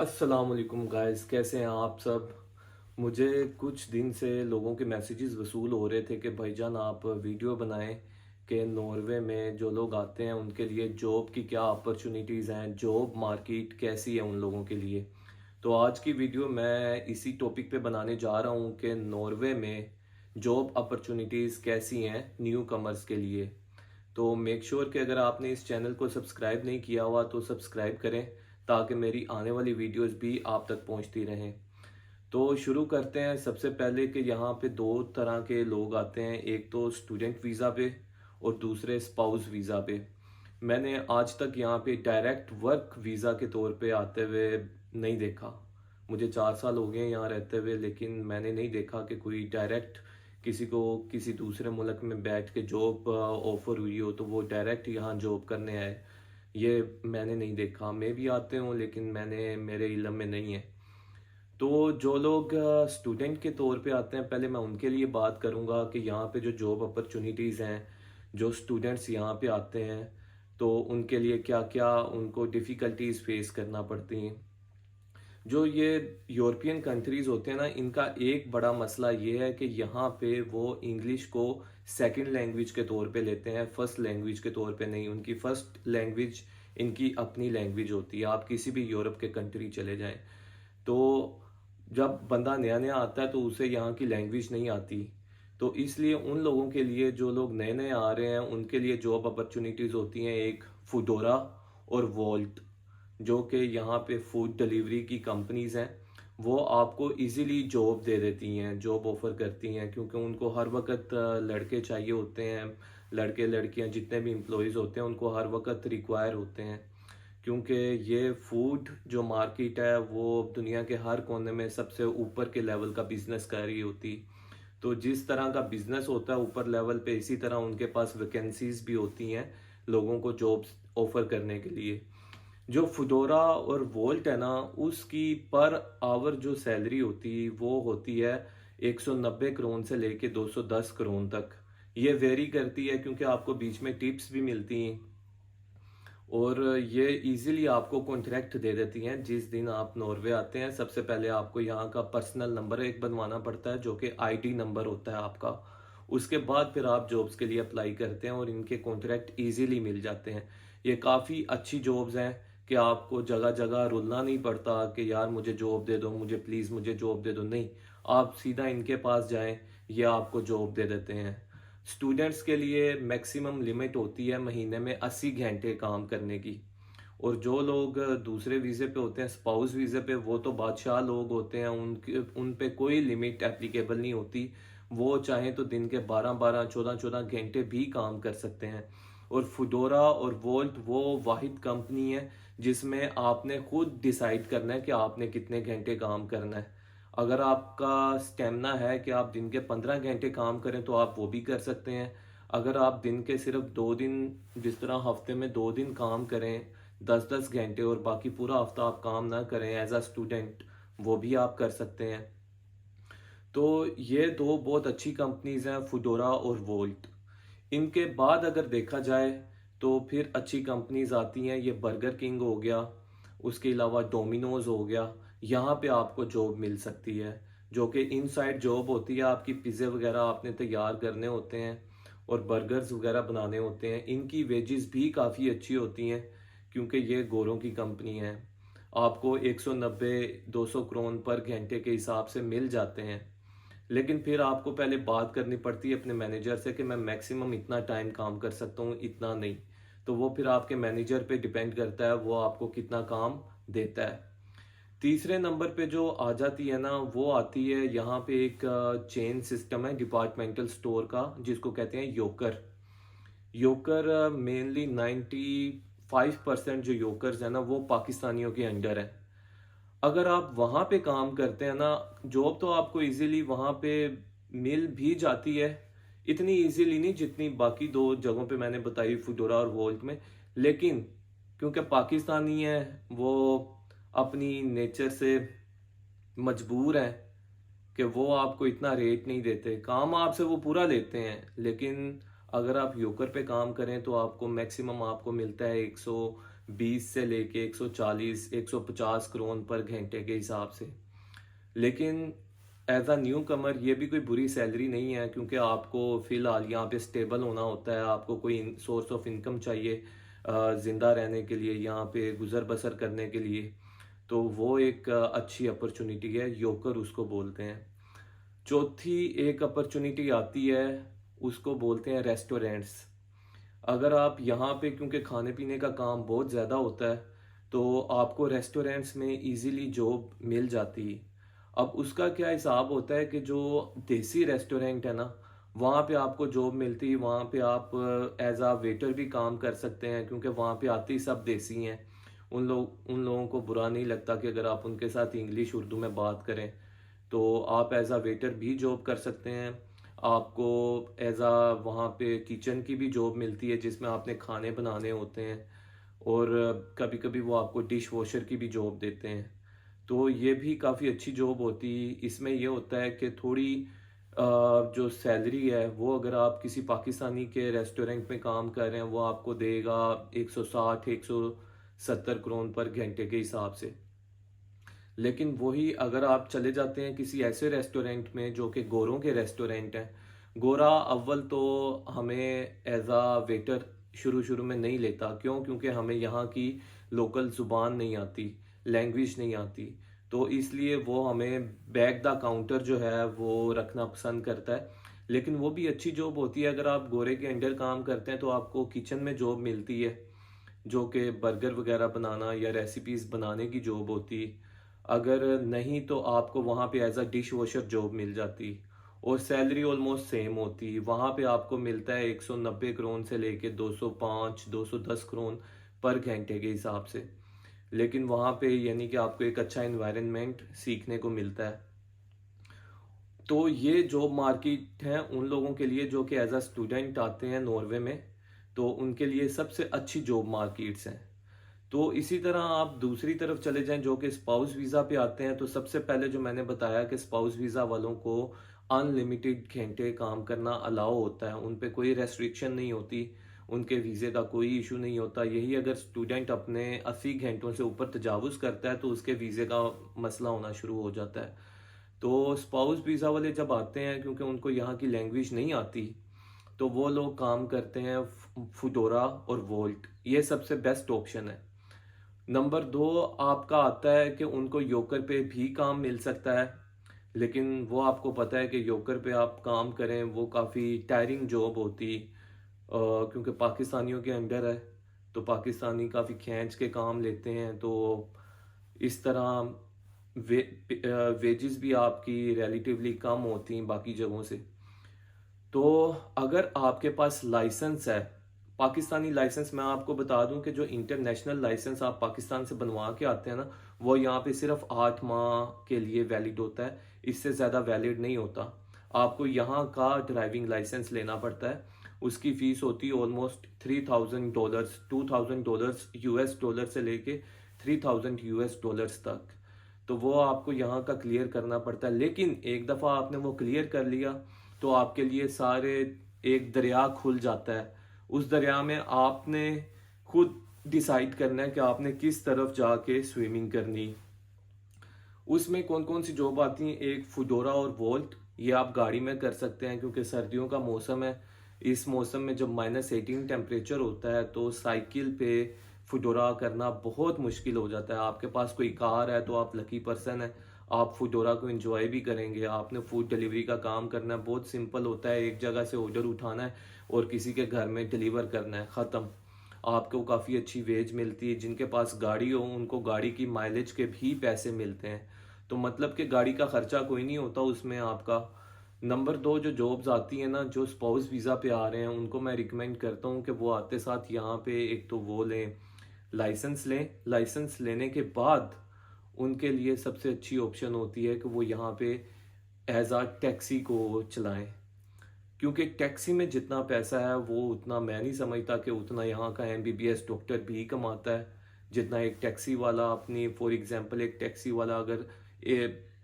अस्सलाम वालेकुम गाइस, कैसे हैं आप सब। मुझे कुछ दिन से लोगों के मैसेजेस वसूल हो रहे थे कि भाईजान आप वीडियो बनाएं कि नॉर्वे में जो लोग आते हैं उनके लिए जॉब की क्या अपॉर्चुनिटीज़ हैं, जॉब मार्केट कैसी है उन लोगों के लिए। तो आज की वीडियो मैं इसी टॉपिक पे बनाने जा रहा हूँ कि नॉर्वे में जॉब अपॉर्चुनिटीज़ कैसी हैं न्यू कमर्स के लिए। तो मेक श्योर कि अगर आपने इस चैनल को सब्सक्राइब नहीं किया हुआ तो सब्सक्राइब करें ताकि मेरी आने वाली वीडियोस भी आप तक पहुंचती रहें। तो शुरू करते हैं। सबसे पहले कि यहाँ पे दो तरह के लोग आते हैं, एक तो स्टूडेंट वीज़ा पे और दूसरे स्पाउस वीज़ा पे। मैंने आज तक यहाँ पे डायरेक्ट वर्क वीज़ा के तौर पे आते हुए नहीं देखा। मुझे 4 साल हो गए यहाँ रहते हुए, लेकिन मैंने नहीं देखा कि कोई डायरेक्ट किसी को किसी दूसरे मुल्क में बैठ के जॉब ऑफर हुई हो तो वो डायरेक्ट यहाँ जॉब करने आए। ये मैंने नहीं देखा। मैं भी आते हूँ लेकिन मेरे इल्म में नहीं है। तो जो लोग स्टूडेंट के तौर पे आते हैं, पहले मैं उनके लिए बात करूंगा कि यहाँ पे जो जॉब अपॉर्चुनिटीज़ हैं, जो स्टूडेंट्स यहाँ पे आते हैं तो उनके लिए क्या क्या उनको डिफ़िकल्टीज फेस करना पड़ती हैं। जो ये यूरोपियन कंट्रीज होते हैं ना, इनका एक बड़ा मसला ये है कि यहाँ पे वो इंग्लिश को सेकंड लैंग्वेज के तौर पे लेते हैं, फर्स्ट लैंग्वेज के तौर पे नहीं। उनकी फर्स्ट लैंग्वेज इनकी अपनी लैंग्वेज होती है। आप किसी भी यूरोप के कंट्री चले जाएं तो जब बंदा नया नया आता है तो उसे यहाँ की लैंग्वेज नहीं आती। तो इसलिए उन लोगों के लिए, जो लोग नए नए आ रहे हैं, उनके लिए जॉब अपॉर्चुनिटीज़ होती हैं एक फूडोरा और वोल्ट, जो कि यहाँ पे फूड डिलीवरी की कंपनीज हैं। वो आपको इजीली जॉब दे देती हैं, जॉब ऑफर करती हैं, क्योंकि उनको हर वक्त लड़के चाहिए होते हैं। लड़के लड़कियां जितने भी एम्प्लॉयज़ होते हैं उनको हर वक्त रिक्वायर होते हैं, क्योंकि ये फूड जो मार्केट है वो दुनिया के हर कोने में सबसे ऊपर के लेवल का बिजनेस कर रही होती। तो जिस तरह का बिजनेस होता है ऊपर लेवल पे, इसी तरह उनके पास वैकेंसीज भी होती हैं लोगों को जॉब्स ऑफर करने के लिए। जो फुडोरा और वोल्ट है ना, उसकी पर आवर जो सैलरी होती वो होती है 190 करोड़ से लेके 210 करोड़ तक। ये वेरी करती है क्योंकि आपको बीच में टिप्स भी मिलती हैं और ये इजीली आपको कॉन्ट्रैक्ट दे देती हैं। जिस दिन आप नॉर्वे आते हैं सबसे पहले आपको यहाँ का पर्सनल नंबर एक बनवाना पड़ता है, जो कि आईडी नंबर होता है आपका। उसके बाद फिर आप जॉब्स के लिए अप्लाई करते हैं और इनके कॉन्ट्रैक्ट इजीली मिल जाते हैं। ये काफ़ी अच्छी जॉब्स हैं कि आपको जगह जगह रुलना नहीं पड़ता कि यार मुझे जॉब दे दो, मुझे प्लीज़ मुझे जॉब दे दो। नहीं, आप सीधा इनके पास जाएं, ये आपको जॉब दे देते हैं। स्टूडेंट्स के लिए मैक्सिमम लिमिट होती है महीने में 80 घंटे काम करने की। और जो लोग दूसरे वीज़े पे होते हैं, स्पाउस वीज़े पे, वो तो बादशाह लोग होते हैं, उनके उन पे कोई लिमिट एप्लीकेबल नहीं होती। वो चाहें तो दिन के 12-12 14-14 घंटे भी काम कर सकते हैं। और फुडोरा और वोल्ट वो वाहिद कंपनी है जिसमें आपने खुद डिसाइड करना है कि आपने कितने घंटे काम करना है। अगर आपका स्टेमिना है कि आप दिन के 15 घंटे काम करें तो आप वो भी कर सकते हैं। अगर आप दिन के सिर्फ 2 दिन, जिस तरह हफ्ते में 2 दिन काम करें 10-10 घंटे और बाकी पूरा हफ्ता आप काम ना करें एज अ स्टूडेंट, वो भी आप कर सकते हैं। तो ये दो बहुत अच्छी कंपनीज हैं, फुडोरा और वोल्ट। इनके बाद अगर देखा जाए तो फिर अच्छी कंपनीज आती हैं। ये बर्गर किंग हो गया, उसके अलावा डोमिनोज हो गया। यहाँ पे आपको जॉब मिल सकती है, जो कि इनसाइड जॉब होती है। आपकी पिज़्ज़े वगैरह आपने तैयार करने होते हैं और बर्गर्स वगैरह बनाने होते हैं। इनकी वेजेस भी काफ़ी अच्छी होती हैं क्योंकि ये गोरों की कंपनी है। आपको 190-200 करोड़ पर घंटे के हिसाब से मिल जाते हैं। लेकिन फिर आपको पहले बात करनी पड़ती है अपने मैनेजर से कि मैं मैक्सिमम इतना टाइम काम कर सकता हूँ, इतना नहीं। तो वो फिर आपके मैनेजर पे डिपेंड करता है वो आपको कितना काम देता है। तीसरे नंबर पे जो आ जाती है ना, वो आती है यहाँ पे एक चेन सिस्टम है डिपार्टमेंटल स्टोर का, जिसको कहते हैं योकर। योकर मेनली 95% जो योकर्स है ना वो पाकिस्तानियों के अंडर है। अगर आप वहाँ पे काम करते हैं ना, जॉब तो आपको इजीली वहाँ पे मिल भी जाती है। इतनी इजीली नहीं जितनी बाकी दो जगहों पे मैंने बताई, फुडोरा और वोल्ट में। लेकिन क्योंकि पाकिस्तानी है, वो अपनी नेचर से मजबूर हैं कि वो आपको इतना रेट नहीं देते। काम आपसे वो पूरा लेते हैं, लेकिन अगर आप योकर पे काम करें तो आपको मैक्सिमम आपको मिलता है 20 से लेके 140 150 करोड़ पर घंटे के हिसाब से। लेकिन एज अ न्यू कमर ये भी कोई बुरी सैलरी नहीं है, क्योंकि आपको फ़िलहाल यहाँ पे स्टेबल होना होता है, आपको कोई सोर्स ऑफ इनकम चाहिए ज़िंदा रहने के लिए, यहाँ पे गुजर बसर करने के लिए। तो वो एक अच्छी अपॉर्चुनिटी है, योकर उसको बोलते हैं। चौथी एक अपॉर्चुनिटी आती है, उसको बोलते हैं रेस्टोरेंट्स। अगर आप यहाँ पे, क्योंकि खाने पीने का काम बहुत ज़्यादा होता है, तो आपको रेस्टोरेंट्स में इजीली जॉब मिल जाती है। अब उसका क्या हिसाब होता है कि जो देसी रेस्टोरेंट है ना, वहाँ पे आपको जॉब मिलती है, वहाँ पे आप एज आ वेटर भी काम कर सकते हैं, क्योंकि वहाँ पे आते ही सब देसी हैं। उन लोगों को बुरा नहीं लगता कि अगर आप उनके साथ इंग्लिश उर्दू में बात करें। तो आप एज आ वेटर भी जॉब कर सकते हैं। आपको एज आ वहाँ पे किचन की भी जॉब मिलती है, जिसमें आपने खाने बनाने होते हैं। और कभी कभी वो आपको डिश वॉशर की भी जॉब देते हैं। तो ये भी काफ़ी अच्छी जॉब होती है। इसमें ये होता है कि थोड़ी जो सैलरी है वो, अगर आप किसी पाकिस्तानी के रेस्टोरेंट में काम कर रहे हैं, वो आपको देगा 160 170 करोड़ पर घंटे के हिसाब से। लेकिन वही अगर आप चले जाते हैं किसी ऐसे रेस्टोरेंट में जो कि गोरों के रेस्टोरेंट हैं, गोरा अव्वल तो हमें एज आ वेटर शुरू शुरू में नहीं लेता। क्यों? क्योंकि हमें यहाँ की लोकल ज़ुबान नहीं आती, लैंग्वेज नहीं आती। तो इसलिए वो हमें बैक द काउंटर जो है वो रखना पसंद करता है। लेकिन वो भी अच्छी जॉब होती है। अगर आप गोरे के अंडर काम करते हैं तो आपको किचन में जॉब मिलती है, जो कि बर्गर वगैरह बनाना या रेसिपीज़ बनाने की जॉब होती। अगर नहीं तो आपको वहाँ पे as a dishwasher job मिल जाती, और सैलरी ऑलमोस्ट सेम होती। वहाँ पे आपको मिलता है 190 करोड़ से लेके 205 210 करोड़ पर घंटे के हिसाब से। लेकिन वहाँ पे यानी कि आपको एक अच्छा इन्वायरमेंट सीखने को मिलता है। तो ये जॉब मार्केट है उन लोगों के लिए जो कि एज अ स्टूडेंट आते हैं नॉर्वे में, तो उनके लिए सबसे अच्छी जॉब मार्केट्स हैं। तो इसी तरह आप दूसरी तरफ चले जाएं जो कि स्पाउस वीज़ा पे आते हैं, तो सबसे पहले जो मैंने बताया कि स्पाउस वीज़ा वालों को अनलिमिटेड घंटे काम करना अलाउ होता है, उन पे कोई रेस्ट्रिक्शन नहीं होती, उनके वीज़े का कोई इशू नहीं होता। यही अगर स्टूडेंट अपने 80 घंटों से ऊपर तजावुज़ करता है तो उसके वीज़े का मसला होना शुरू हो जाता है। तो स्पाउस वीज़ा वाले जब आते हैं, क्योंकि उनको यहाँ की लैंग्वेज नहीं आती, तो वो लोग काम करते हैं फूडोरा और वोल्ट। ये सबसे बेस्ट ऑप्शन है। नंबर दो आपका आता है कि उनको योकर पे भी काम मिल सकता है। लेकिन वो आपको पता है कि योकर पे आप काम करें वो काफ़ी टायरिंग जॉब होती, क्योंकि पाकिस्तानियों के अंडर है, तो पाकिस्तानी काफ़ी खींच के काम लेते हैं। तो इस तरह वेजेस भी आपकी रिलेटिवली कम होती हैं बाकी जगहों से। तो अगर आपके पास लाइसेंस है, पाकिस्तानी लाइसेंस, मैं आपको बता दूं कि जो इंटरनेशनल लाइसेंस आप पाकिस्तान से बनवा के आते हैं ना, वो यहाँ पे सिर्फ 8 माह के लिए वैलिड होता है, इससे ज़्यादा वैलिड नहीं होता। आपको यहाँ का ड्राइविंग लाइसेंस लेना पड़ता है। उसकी फ़ीस होती है ऑलमोस्ट $3000, $2000 यूएस डॉलर से लेके $3000 तक। तो वो आपको यहाँ का क्लियर करना पड़ता है। लेकिन एक दफ़ा आपने वो क्लियर कर लिया तो आपके लिए सारे एक दरिया खुल जाता है। उस दरिया में आपने खुद डिसाइड करना है कि आपने किस तरफ जाके स्विमिंग करनी। उसमें कौन कौन सी जॉब आती हैं? एक फुडोरा और वोल्ट, ये आप गाड़ी में कर सकते हैं क्योंकि सर्दियों का मौसम है। इस मौसम में जब -18 टेम्परेचर होता है तो साइकिल पे फुडोरा करना बहुत मुश्किल हो जाता है। आपके पास कोई कार है तो आप लकी पर्सन है, आप फुडोरा को एंजॉय भी करेंगे। आपने फूड डिलीवरी का काम करना है, बहुत सिंपल होता है, एक जगह से ऑर्डर उठाना है और किसी के घर में डिलीवर करना है, ख़त्म। आपको काफ़ी अच्छी वेज मिलती है। जिनके पास गाड़ी हो उनको गाड़ी की माइलेज के भी पैसे मिलते हैं, तो मतलब कि गाड़ी का खर्चा कोई नहीं होता उसमें आपका। नंबर दो, जो जॉब्स आती हैं ना, जो स्पाउस वीज़ा पे आ रहे हैं, उनको मैं रिकमेंड करता हूँ कि वो आते साथ यहाँ पे एक तो वो लें, लाइसेंस लें। लाइसेंस लेने के बाद उनके लिए सबसे अच्छी ऑप्शन होती है कि वो यहाँ पे एज आ टैक्सी को चलाएं, क्योंकि टैक्सी में जितना पैसा है वो उतना मैं नहीं समझता कि उतना यहाँ का एमबीबीएस डॉक्टर भी कमाता है। जितना एक टैक्सी वाला अपनी, फॉर एग्जांपल एक टैक्सी वाला अगर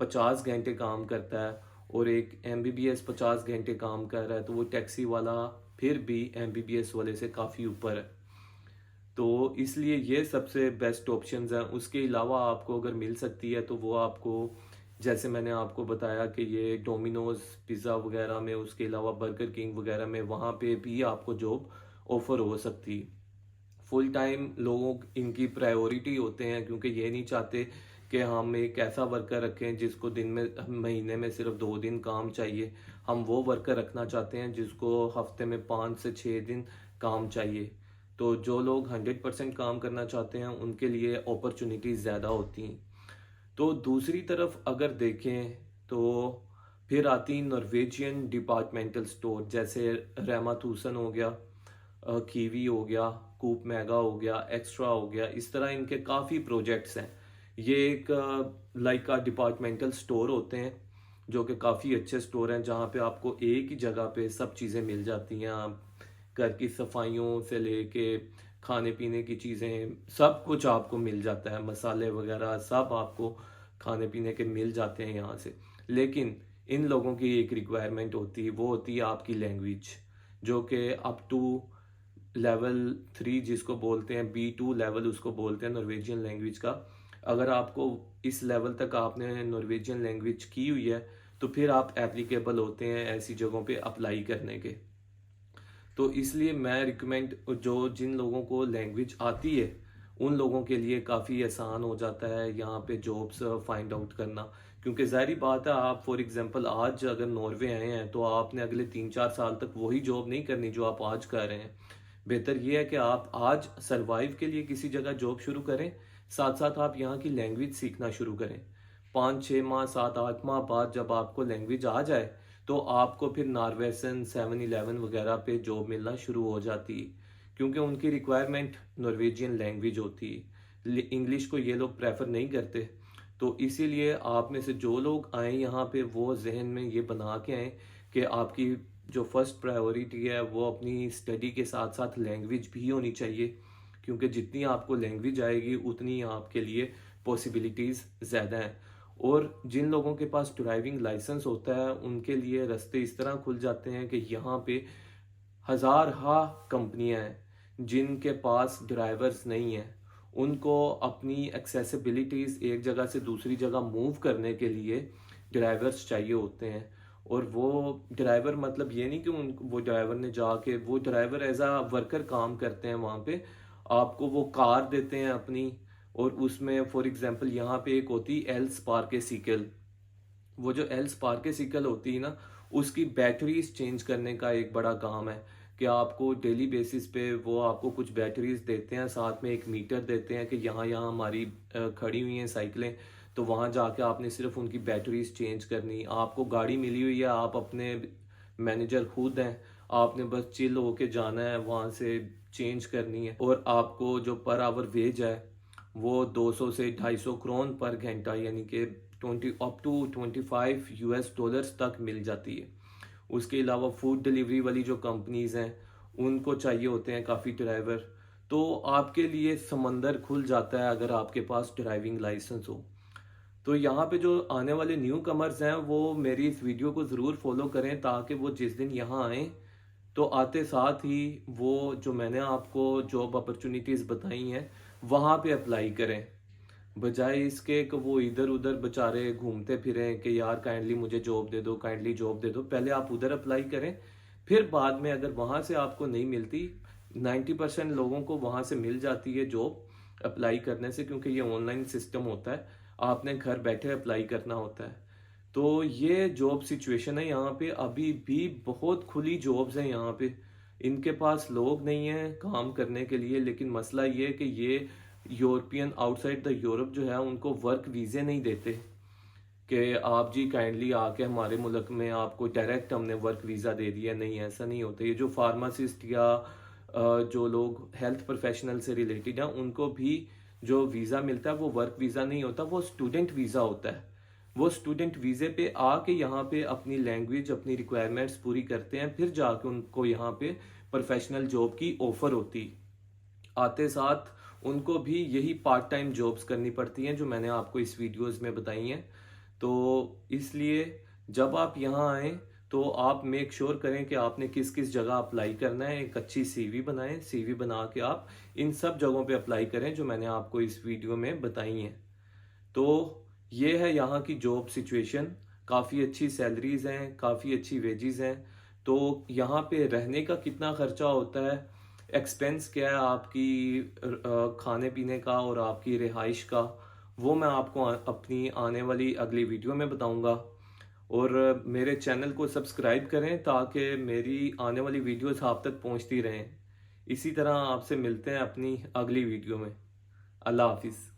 50 घंटे काम करता है और एक एमबीबीएस 50 घंटे काम कर रहा है, तो वो टैक्सी वाला फिर भी एमबीबीएस वाले से काफ़ी ऊपर है। तो इसलिए ये सबसे बेस्ट ऑप्शंस हैं। उसके अलावा आपको अगर मिल सकती है तो वो आपको, जैसे मैंने आपको बताया कि ये डोमिनोज पिज़्ज़ा वगैरह में, उसके अलावा बर्गर किंग वगैरह में, वहाँ पे भी आपको जॉब ऑफर हो सकती है। फुल टाइम लोगों इनकी प्रायोरिटी होते हैं, क्योंकि ये नहीं चाहते कि हम एक ऐसा वर्कर रखें जिसको दिन में, महीने में सिर्फ 2 दिन काम चाहिए। हम वो वर्कर रखना चाहते हैं जिसको हफ्ते में 5 से 6 दिन काम चाहिए। तो जो लोग 100% काम करना चाहते हैं उनके लिए अपॉर्चुनिटीज़ ज़्यादा होती हैं। तो दूसरी तरफ अगर देखें तो फिर आती नॉर्वेजियन डिपार्टमेंटल स्टोर, जैसे रेमा थूसन हो गया, कीवी हो गया, कूप मेगा हो गया, एक्स्ट्रा हो गया। इस तरह इनके काफ़ी प्रोजेक्ट्स हैं। ये एक लाइक का डिपार्टमेंटल स्टोर होते हैं जो कि काफ़ी अच्छे स्टोर हैं, जहाँ पे आपको एक ही जगह पे सब चीज़ें मिल जाती हैं। आप घर की सफाइयों से लेके खाने पीने की चीज़ें, सब कुछ आपको मिल जाता है। मसाले वगैरह सब आपको खाने पीने के मिल जाते हैं यहाँ से। लेकिन इन लोगों की एक रिक्वायरमेंट होती है, वो होती है आपकी लैंग्वेज, जो कि अप टू लेवल 3 जिसको बोलते हैं, B2 लेवल उसको बोलते हैं नॉर्वेजियन लैंग्वेज का। अगर आपको इस लेवल तक आपने नॉर्वेजियन लैंग्वेज की हुई है तो फिर आप एप्लीकेबल होते हैं ऐसी जगहों पे अप्लाई करने के। तो इसलिए मैं रिकमेंड, जो जिन लोगों को लैंग्वेज आती है उन लोगों के लिए काफ़ी आसान हो जाता है यहाँ पे जॉब्स फाइंड आउट करना। क्योंकि ज़ाहिर बात है, आप फॉर एग्जांपल आज अगर नॉर्वे आए हैं तो आपने अगले 3-4 साल तक वही जॉब नहीं करनी जो आप आज कर रहे हैं। बेहतर ये है कि आप आज सरवाइव के लिए किसी जगह जॉब शुरू करें, साथ साथ आप यहाँ की लैंग्वेज सीखना शुरू करें। 5-6 माह, 7-8 माह बाद जब आपको लैंग्वेज आ जाए तो आपको फिर नॉर्वेसन, 7-11 वगैरह पे जॉब मिलना शुरू हो जाती है, क्योंकि उनकी रिक्वायरमेंट नॉर्वेजियन लैंग्वेज होती है। इंग्लिश को ये लोग प्रेफर नहीं करते। तो इसीलिए आप में से जो लोग आए यहाँ पे वो जहन में ये बना के आए कि आपकी जो फर्स्ट प्रायोरिटी है वो अपनी स्टडी के साथ साथ लैंग्वेज भी होनी चाहिए, क्योंकि जितनी आपको लैंग्वेज आएगी उतनी आपके लिए पॉसिबिलिटीज़ ज़्यादा हैं। और जिन लोगों के पास ड्राइविंग लाइसेंस होता है उनके लिए रास्ते इस तरह खुल जाते हैं कि यहाँ पे हजार हा कंपनियां हैं जिनके पास ड्राइवर्स नहीं हैं। उनको अपनी एक्सेसिबिलिटीज़ एक जगह से दूसरी जगह मूव करने के लिए ड्राइवर्स चाहिए होते हैं। और वो ड्राइवर मतलब ये नहीं कि उन वो ड्राइवर ने जाके, वो ड्राइवर एज आ वर्कर काम करते हैं वहाँ पे। आपको वो कार देते हैं अपनी, और उसमें फॉर एग्जांपल यहाँ पे एक होती है एल स्पार्केसिकल। वो जो एल स्पार्केसिकल होती है ना, उसकी बैटरीज चेंज करने का एक बड़ा काम है कि आपको डेली बेसिस पे वो आपको कुछ बैटरीज देते हैं, साथ में एक मीटर देते हैं कि यहाँ यहाँ हमारी खड़ी हुई हैं साइकिलें, तो वहाँ जाके आपने सिर्फ उनकी बैटरीज चेंज करनी। आपको गाड़ी मिली हुई है, आप अपने मैनेजर खुद हैं, आपने बस चिल होके जाना है, वहाँ से चेंज करनी है। और आपको जो पर आवर वेज है वो 200 से 250 क्रोन पर घंटा, यानी कि 20 अप टू $25 तक मिल जाती है। उसके अलावा फूड डिलीवरी वाली जो कंपनीज हैं उनको चाहिए होते हैं काफ़ी ड्राइवर। तो आपके लिए समंदर खुल जाता है अगर आपके पास ड्राइविंग लाइसेंस हो। तो यहाँ पे जो आने वाले न्यू कमर्स हैं वो मेरी इस वीडियो को ज़रूर फॉलो करें, ताकि वो जिस दिन यहाँ आएँ तो आते साथ ही वो जो मैंने आपको जॉब अपॉर्चुनिटीज़ बताई हैं वहाँ पे अप्लाई करें, बजाय इसके कि वो इधर उधर बेचारे घूमते फिरें कि यार काइंडली मुझे जॉब दे दो, काइंडली जॉब दे दो। पहले आप उधर अप्लाई करें, फिर बाद में अगर वहाँ से आपको नहीं मिलती, 90% लोगों को वहाँ से मिल जाती है जॉब अप्लाई करने से, क्योंकि ये ऑनलाइन सिस्टम होता है, आपने घर बैठे अप्लाई करना होता है। तो ये जॉब सिचुएशन है यहाँ पे। अभी भी बहुत खुली जॉब्स हैं यहाँ पे, इनके पास लोग नहीं हैं काम करने के लिए। लेकिन मसला ये है कि ये यूरोपियन आउटसाइड द यूरोप जो है उनको वर्क वीज़े नहीं देते कि आप जी काइंडली आके हमारे मुल्क में आपको डायरेक्ट हमने वर्क वीज़ा दे दिया। नहीं, ऐसा नहीं होता। ये जो फार्मासिस्ट या जो लोग हेल्थ प्रोफेशनल से रिलेटेड हैं उनको भी जो वीज़ा मिलता है वो वर्क वीज़ा नहीं होता, वो स्टूडेंट वीज़ा होता है। वो स्टूडेंट वीज़े पे आके यहाँ पे अपनी लैंग्वेज, अपनी रिक्वायरमेंट्स पूरी करते हैं, फिर जाके उनको यहाँ पे प्रोफेशनल जॉब की ऑफर होती। आते साथ उनको भी यही पार्ट टाइम जॉब्स करनी पड़ती हैं जो मैंने आपको इस वीडियोस में बताई हैं। तो इसलिए जब आप यहाँ आएँ तो आप मेक श्योर करें कि आपने किस किस जगह अप्लाई करना है। एक अच्छी सीवी बनाएं, सीवी बना के आप इन सब जगहों पे अप्लाई करें जो मैंने आपको इस वीडियो में बताई हैं। तो ये है यहाँ की जॉब सिचुएशन। काफ़ी अच्छी सैलरीज हैं, काफ़ी अच्छी वेजेस हैं। तो यहाँ पे रहने का कितना खर्चा होता है, एक्सपेंस क्या है आपकी खाने पीने का और आपकी रिहाइश का, वो मैं आपको अपनी आने वाली अगली वीडियो में बताऊंगा। और मेरे चैनल को सब्सक्राइब करें ताकि मेरी आने वाली वीडियोस आप तक पहुंचती रहें। इसी तरह आपसे मिलते हैं अपनी अगली वीडियो में। अल्लाह हाफिज़।